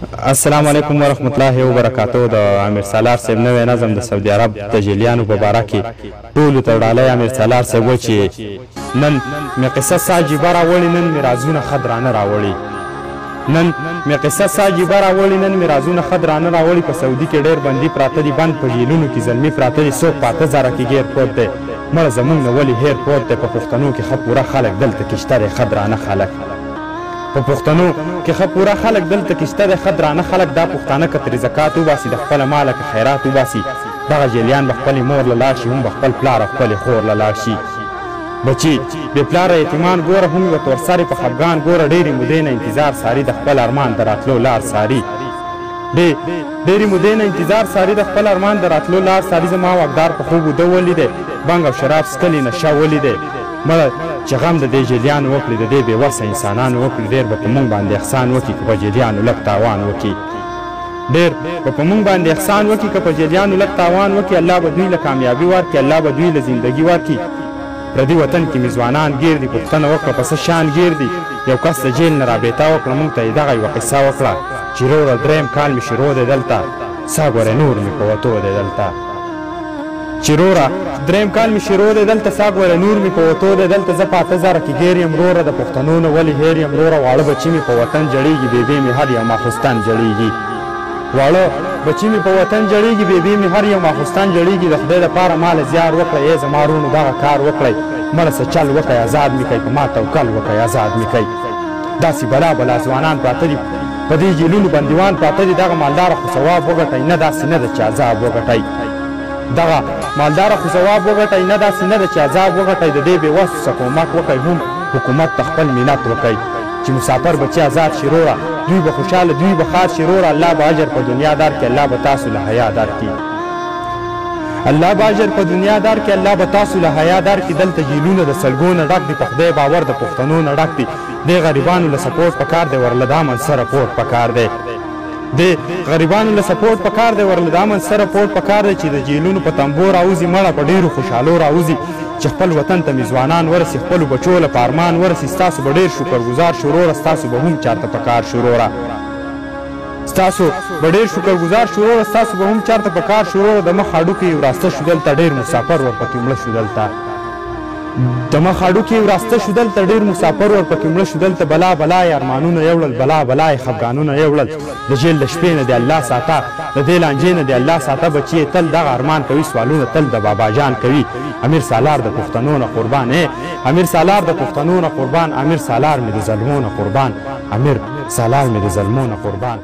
السلام علیکم ورحمت الله وبرکاتو. د امیر سالار صاحب نوی نظم د سعودي عرب د جیلیانو په باره کې ټولو ته ډالۍ امیر سالار صاحب و چې نن مې قصه ساجیبه راوړي، نن مې رازونه ښه درانه راوړي. نن مې قصه ساجیبه راوړي، نن مې رازونه ښه درانه راوړي. په سعودي کې ډېر بندي پراته دي، بند په جیلونو کې زلمي پراته دي. څوک په 8000 کې ګیر پروت دی، مړه زمونږ نه ولې هیر پروت دی. په پښتنو کې ښه پوره خلک دلته کې شته دی، ښه درانه خلک. په پښتنو کې ښه پوره خلک دلته کې شته دی، ښه درانه خلک. دا پښتانه که ترې زکات وباسي، د خپله ماله که خیرات وباسي، دغه جیلیان به خپلې مور له لاړ شي، هم به خپل پلار او خپلې خور له لاړ شي. بچي بې پلاره یتیمان ګوره، هم یوه تورسرې په خفګان ګوره. ډېرې مودې نه انتظار ساري، د خپل ارمان د راتلو لار ساري. ډېرې مودې نه انتظار ساري، د خپل ارمان د راتلو لار ساري. زما واکدار په خوب وده ولیدی، بنګ او شراب څکلي نشه ولیدی. مړه چې غم د دې جیلیانو وکړي، د دې بېوسه انسانانو وکړي. ډېر به په موږ باندې احسان وکړي که په جیلیانو لږ تاوان وکړي. ډېر به په موږ باندې احسان وکړي که په جیلیانو لږ تاوان وکړي. الله به دوی له کامیابي ورکړي، الله به دوی له زندګي ورکړي. پردي وطن کې مې ځوانان ګیر دي، پوښتنه وکړه په څه شان ګیر دي. یو کس د جیل نه رابطه وکړه، موږ ته یې دغه یوه قصه وکړه چې وروره درېیم کال مې شروع دی دلته، سا ګوره نور مې په وتو دی دلته. چې وروره درېیم کال مې شروع دی دلته، سا ګوره نور مې په وتو دی دلته. زه په 8000 کې ګیر یم وروره، د پښتنو نه ولې هیر یم وروره. واړه بچي مې په وطن جړېږي، بېبې مې هر یو ماخوستن جړېږي. واړه بچي مې په وطن جړېږي، بېبې مې هر یو ماخوستن جړېږي. د خدای دپاره ماله زیار وکړئ، ای زما وروڼو دغه کار وکړئ. مړه څه چل وکئ، ازاد مې کوئ، په ما توکل وکئ، ازاد مې کوئ. داسې بلا بلا ځوانان پراته دي، په دې جیلونو بندیوان پراته دي. دغه مالداره خو ثواب وګټئ، نه داسې نه ده چې عذاب وګټئ. دغه مالداره خو ثواب وګټئ، نه داسې نه ده چې عذاب وګټئ. د دې بېوسو څه کومک وکئ، هم حکومت ته خپل منت وکئ چې مسافر بچي آزاد شي وروره. دوی به خوشحاله، دوی به ښاد شي وروره. الله به اجر په دنیا درکړي، الله به تاسو له حیا درکړي. الله به اجر په دنیا درکړي، الله به تاسو له حیا درکړي. دلته جیلونه د سلګو نه ډک دي، په خدای باور د پښتنو نه ډک دي. دې غریبانو له سپورټ پکار دی، ورله د امن سره پورټ پکار دی. دې غریبانو له سپورټ پکار دی، ورله د امن سره پورټ پکار دی. چې د جیلونو په تنبو راوځي، مړه په ډېرو خوشحالو راوځي. چې خپل وطن ته مې ځوانان ورسي، خپلو بچو له په ارمان ورسي. ستاسو به ډېر شکرګزار شو وروره، ستاسو به هم چارته پکار شو وروره. ستاسو به ډېر شکرګزار شو وروره، ستاسو به هم چارته پکار شو وروره. د مخ هډوکې یې وراسته شو دلته، ډېر مسافر ورپکې مړه شو دلته. د مخ هډوکې یې وراسته شو دلته، ډېر مسافر ورپکې مړه شو دلته. بلا بلا یې ارمانونه یې وړل، بلا بلا یې خفګانونه یې وړل. د جیل د شپې نه دې الله ساته، د دې لانجې نه دې الله ساته. بچي یې تل دغه ارمان کوي، سوالونه تل د بابا جان کوي. امیر سالار د پښتنو نه قربان، امیر سالار د پښتنو نه قربان. امیر سالار مې د ظلمو نه قربان، امیر سالار مې د ظلمو نه قربان.